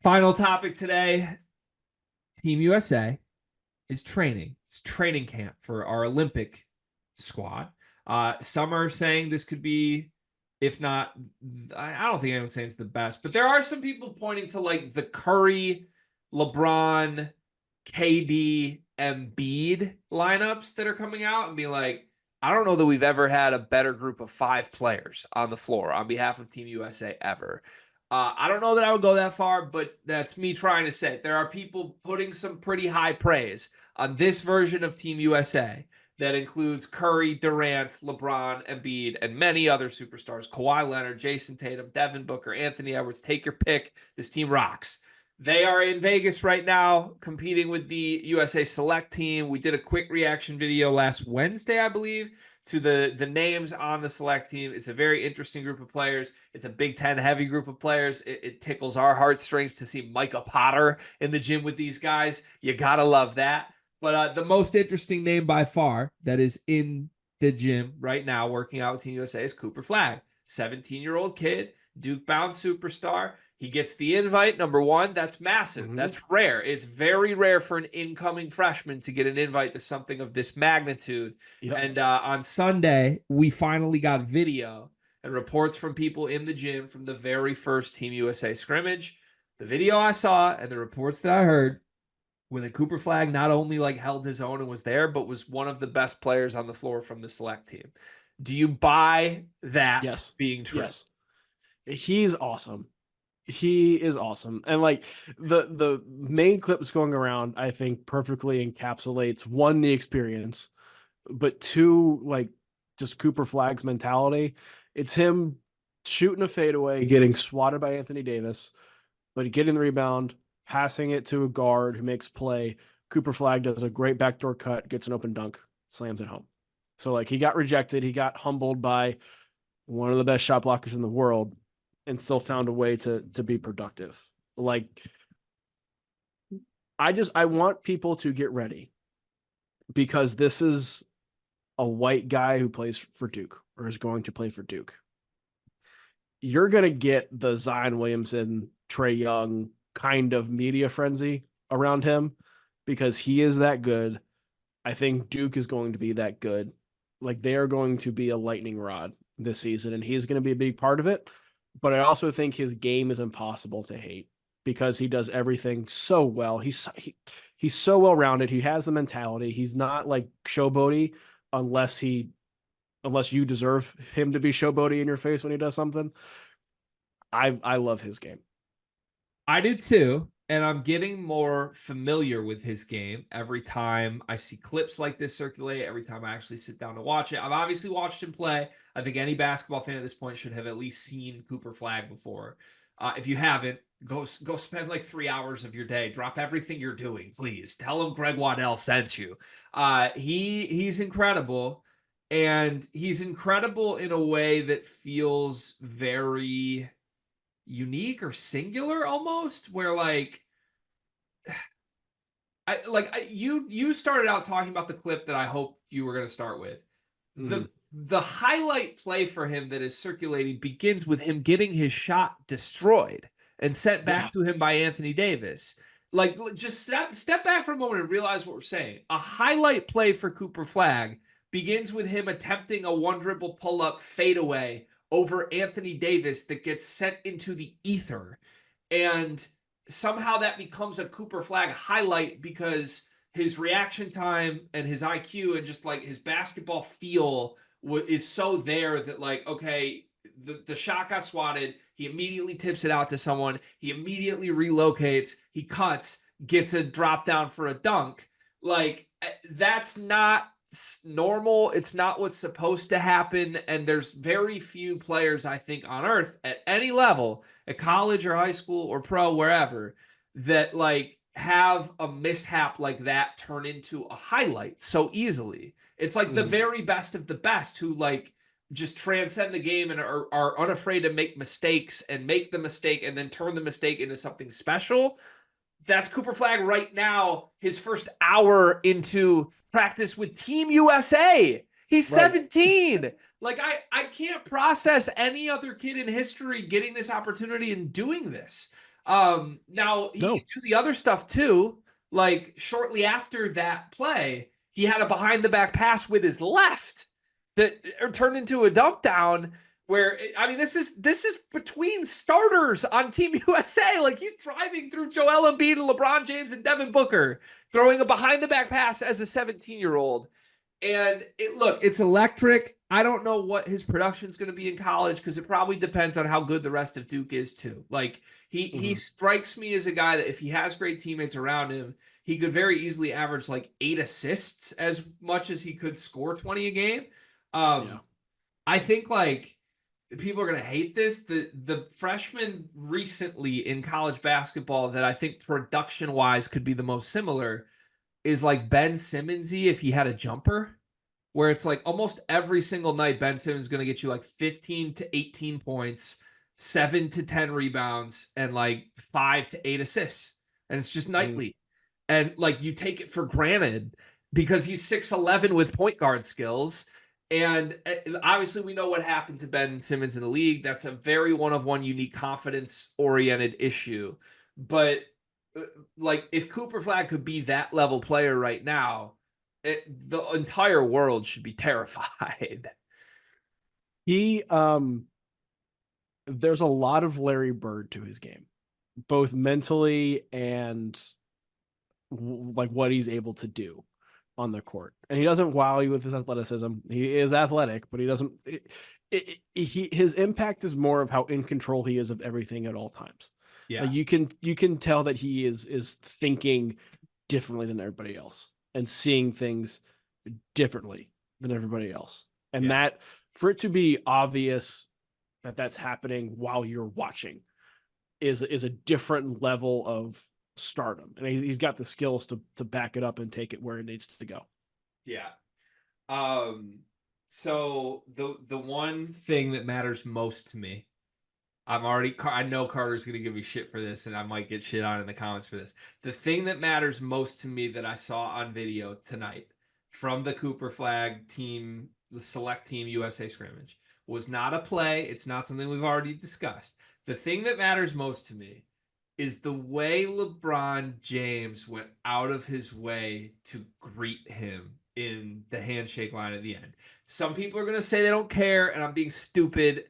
Final topic today. Team USA is training. It's training camp for our Olympic squad. Some are saying this could be, if not, I don't think anyone's saying it's the best, but there are some people pointing to like the Curry, LeBron, KD, Embiid lineups that are coming out and be like, I don't know that we've ever had a better group of 5 players on the floor on behalf of Team USA ever. I don't know that I would go that far, but that's me trying to say there are people putting some pretty high praise on this version of Team USA that includes Curry, Durant, LeBron, Embiid, and many other superstars. Kawhi Leonard, Jason Tatum, Devin Booker, Anthony Edwards. Take your pick. This team rocks. They are in Vegas right now competing with the USA Select team. We did a quick reaction video last Wednesday, I believe, to the names on the Select team. It's a very interesting group of players. It's a Big Ten heavy group of players. It tickles our heartstrings to see Micah Potter in the gym with these guys. You got to love that. But the most interesting name by far that is in the gym right now working out with Team USA is Cooper Flagg, 17-year-old kid, Duke-bound superstar. He gets the invite, number one. That's massive. Mm-hmm. That's rare. It's very rare for an incoming freshman to get an invite to something of this magnitude. Yep. And on Sunday, we finally got video and reports from people in the gym from the very first Team USA scrimmage. The video I saw and the reports that I heard where the Cooper Flagg not only like held his own and was there, but was one of the best players on the floor from the Select team. Do you buy that being true? Yes. He's awesome. He is awesome. And like the main clips going around, I think perfectly encapsulates one, the experience, but two, like just Cooper Flagg's mentality. It's him shooting a fadeaway, getting swatted by Anthony Davis, but getting the rebound, passing it to a guard who makes play. Cooper Flagg does a great backdoor cut, gets an open dunk, slams it home. So like he got rejected, he got humbled by one of the best shot blockers in the world, and still found a way to be productive. Like, I want people to get ready because this is a white guy who plays for Duke or is going to play for Duke. You're going to get the Zion Williamson, Trae Young kind of media frenzy around him because he is that good. I think Duke is going to be that good. Like, they are going to be a lightning rod this season, and he's going to be a big part of it. But I also think his game is impossible to hate because he does everything so well. He's so well-rounded. He has the mentality. He's not like showboaty unless you deserve him to be showboaty in your face when he does something. I love his game. I do too. And I'm getting more familiar with his game every time I see clips like this circulate, every time I actually sit down to watch it. I've obviously watched him play. I think any basketball fan at this point should have at least seen Cooper Flagg before. If you haven't, go spend like 3 hours of your day. Drop everything you're doing, please. Tell him Greg Waddell sent you. He's incredible. And he's incredible in a way that feels very unique or singular almost, where like you started out talking about the clip that I hoped you were going to start with. The highlight play for him that is circulating begins with him getting his shot destroyed and sent back to him by Anthony Davis. Like, just step back for a moment and realize what we're saying. A highlight play for Cooper Flagg begins with him attempting a one dribble pull up fadeaway over Anthony Davis that gets sent into the ether. And somehow that becomes a Cooper Flagg highlight because his reaction time and his IQ and just like his basketball feel is so there that like, okay, the shot got swatted. He immediately tips it out to someone. He immediately relocates. He cuts, gets a drop down for a dunk. Like, that's not normal. It's not what's supposed to happen. And there's very few players, I think, on earth at any level, at college or high school or pro, wherever, that like have a mishap like that turn into a highlight so easily. It's like the very best of the best who like just transcend the game and are unafraid to make mistakes and make the mistake and then turn the mistake into something special. That's Cooper Flagg right now, his first hour into practice with Team USA. He's 17. Like, I can't process any other kid in history getting this opportunity and doing this. Now he No. could do the other stuff too. Like shortly after that play, he had a behind the back pass with his left that turned into a dump down. Where I mean, this is between starters on Team USA. Like he's driving through Joel Embiid and LeBron James and Devin Booker, throwing a behind the back pass as a 17-year-old. And it's electric. I don't know what his production is going to be in college because it probably depends on how good the rest of Duke is too. Like he strikes me as a guy that if he has great teammates around him, he could very easily average like 8 assists as much as he could score 20 a game. Yeah. I think like people are going to hate this. The freshman recently in college basketball that I think production wise could be the most similar is like Ben Simmonsy if he had a jumper, where it's like almost every single night Ben Simmons is going to get you like 15 to 18 points, 7 to 10 rebounds, and like 5 to 8 assists. And it's just nightly. And like you take it for granted because he's 6'11 with point guard skills. And obviously, we know what happened to Ben Simmons in the league. That's a very one of one unique confidence oriented issue. But like, if Cooper Flagg could be that level player right now, the entire world should be terrified. He there's a lot of Larry Bird to his game, both mentally and like what he's able to do on the court. And he doesn't wow you with his athleticism. He is athletic, but he doesn't. His impact is more of how in control he is of everything at all times. Yeah. Like you can tell that he is thinking differently than everybody else and seeing things differently than everybody else. And that for it to be obvious that that's happening while you're watching is a different level of stardom, and he's got the skills to back it up and take it where it needs to go. Yeah. So the one thing that matters most to me, I know Carter's going to give me shit for this, and I might get shit on in the comments for this. The thing that matters most to me that I saw on video tonight from the Cooper Flagg team, the select team USA scrimmage, was not a play. It's not something we've already discussed. The thing that matters most to me is the way LeBron James went out of his way to greet him in the handshake line at the end. Some people are going to say they don't care, and I'm being stupid.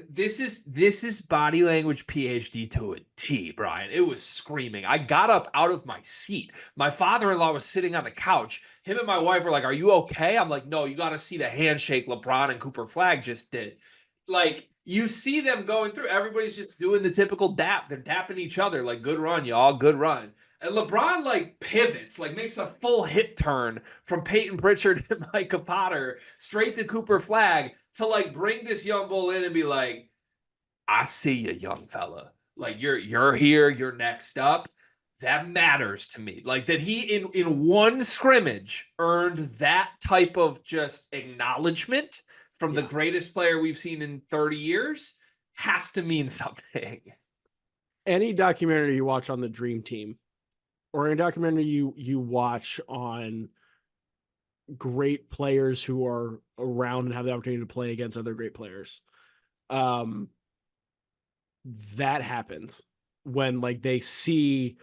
This is body language PhD to a T, Brian. It was screaming. I got up out of my seat. My father-in-law was sitting on the couch. Him and my wife were like, "Are you okay?" I'm like, "No, you got to see the handshake LeBron and Cooper Flagg just did." Like, you see them going through. Everybody's just doing the typical dap. They're dapping each other like, "Good run, y'all. Good run." And LeBron like pivots, like makes a full hit turn from Peyton Pritchard and Micah Potter straight to Cooper Flagg to like bring this young bull in and be like, "I see you, young fella. Like you're here, you're next up." That matters to me. Like that he in one scrimmage earned that type of just acknowledgement from the greatest player we've seen in 30 years has to mean something. Any documentary you watch on the Dream Team, or any documentary you watch on great players who are around and have the opportunity to play against other great players, that happens when like they see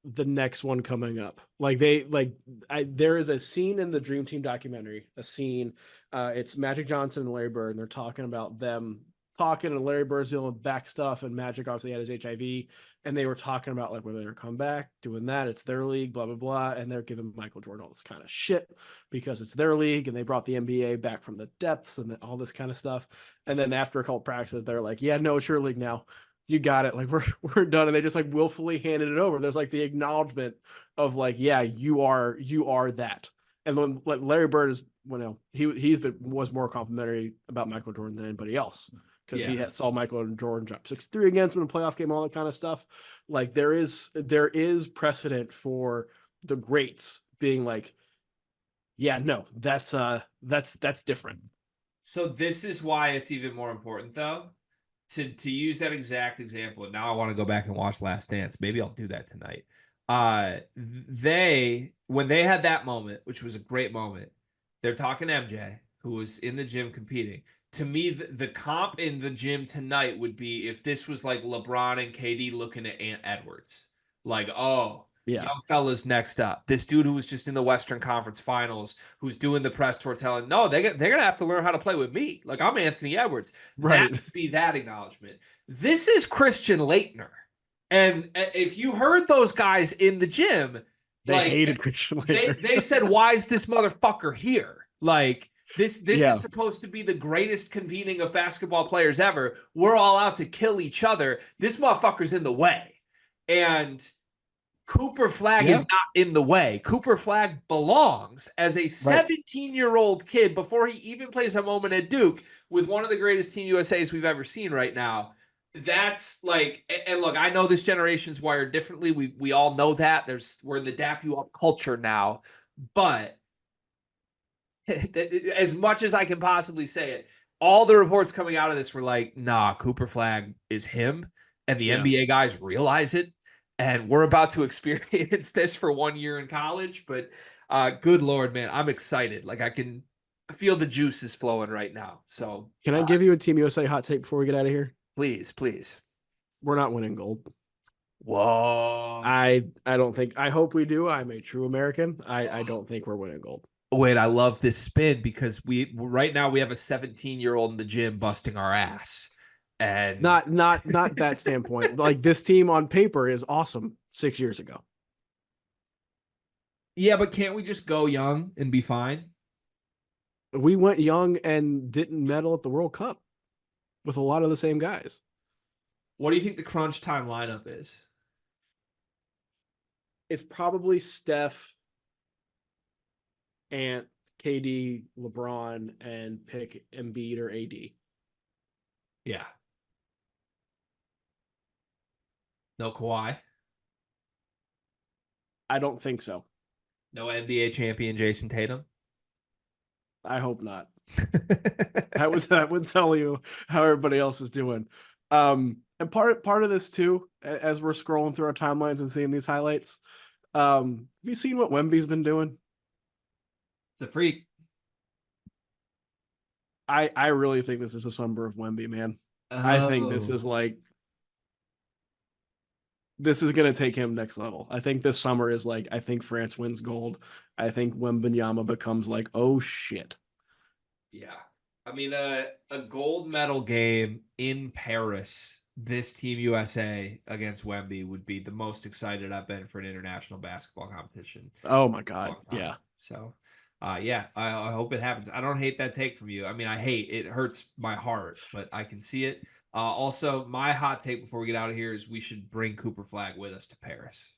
the next one coming up. Like there is a scene in the Dream Team documentary, it's Magic Johnson and Larry Bird, and they're talking about them talking, and Larry Bird's dealing with back stuff, and Magic obviously had his HIV, and they were talking about like whether they're come back, doing that, it's their league, blah blah blah, and they're giving Michael Jordan all this kind of shit because it's their league, and they brought the NBA back from the depths and all this kind of stuff. And then after a couple practices, they're like, "Yeah, no, it's your league now. You got it. Like we're done." And they just like willfully handed it over. There's like the acknowledgement of like, yeah, you are that. And when like Larry Bird is, was more complimentary about Michael Jordan than anybody else, because he saw Michael Jordan drop 63 against him in a playoff game, all that kind of stuff. Like there is precedent for the greats being like, yeah, no, that's different. So this is why it's even more important though to use that exact example. And now I want to go back and watch Last Dance. Maybe I'll do that tonight. When they had that moment, which was a great moment, they're talking to MJ, who was in the gym competing. to me, the comp in the gym tonight would be if this was like LeBron and KD looking at Ant Edwards. Like, oh, Yeah. young fella's next up. This dude who was just in the Western Conference Finals, who's doing the press tour telling, no, they're going to have to learn how to play with me. Like, I'm Anthony Edwards. That Right. would be that acknowledgement. This is Christian Laettner. And if you heard those guys in the gym, They like hated Christian Laettner. they said, why is this motherfucker here? Like, this Yeah. is supposed to be the greatest convening of basketball players ever. We're all out to kill each other. This motherfucker's in the way. And Cooper Flagg is not in the way. Cooper Flagg belongs as a 17-year-old kid before he even plays a moment at Duke with one of the greatest Team USAs we've ever seen right now. That's like, and look, I know this generation's wired differently. We all know that. We're in the dap you up culture now. But as much as I can possibly say it, all the reports coming out of this were like, nah, Cooper Flagg is him. And the NBA guys realize it. And we're about to experience this for 1 year in college. But good Lord, man, I'm excited. Like I can feel the juice is flowing right now. So can I give you a Team USA hot take before we get out of here? Please, please. We're not winning gold. Whoa. I don't think. I hope we do. I'm a true American. I don't think we're winning gold. Wait, I love this spin because right now we have a 17-year-old in the gym busting our ass. And not that standpoint. Like this team on paper is awesome 6 years ago. Yeah, but can't we just go young and be fine? We went young and didn't medal at the World Cup with a lot of the same guys. What do you think the crunch time lineup is? It's probably Steph, Ant, KD, LeBron, and pick Embiid or AD. Yeah. No Kawhi. I don't think so. No NBA champion Jason Tatum. I hope not. that would tell you how everybody else is doing. And part of this too, as we're scrolling through our timelines and seeing these highlights, have you seen what Wemby's been doing? The freak. I really think this is a summer of Wemby, man. I think this is going to take him next level. I think this summer is like, I think France wins gold. I think Wembanyama becomes like, oh shit. Yeah. I mean, a gold medal game in Paris, this Team USA against Wemby would be the most excited I've been for an international basketball competition. Oh my God. Yeah. So, yeah, I hope it happens. I don't hate that take from you. I mean, it hurts my heart, but I can see it. Also, my hot take before we get out of here is we should bring Cooper Flagg with us to Paris.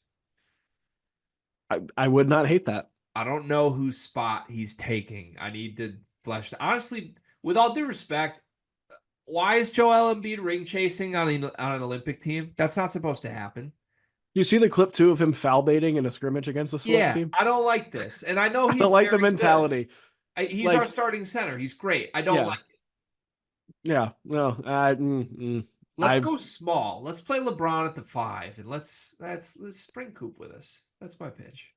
I would not hate that. I don't know whose spot he's taking. I need to flesh. Honestly, with all due respect, why is Joel Embiid ring chasing on an Olympic team? That's not supposed to happen. You see the clip too of him foul baiting in a scrimmage against the select team? I don't like this. And I know he's I don't like the mentality. He's like, our starting center. He's great. I don't like it. Yeah. No. Let's go small. Let's play LeBron at the 5 and let's bring Coop with us. That's my pitch.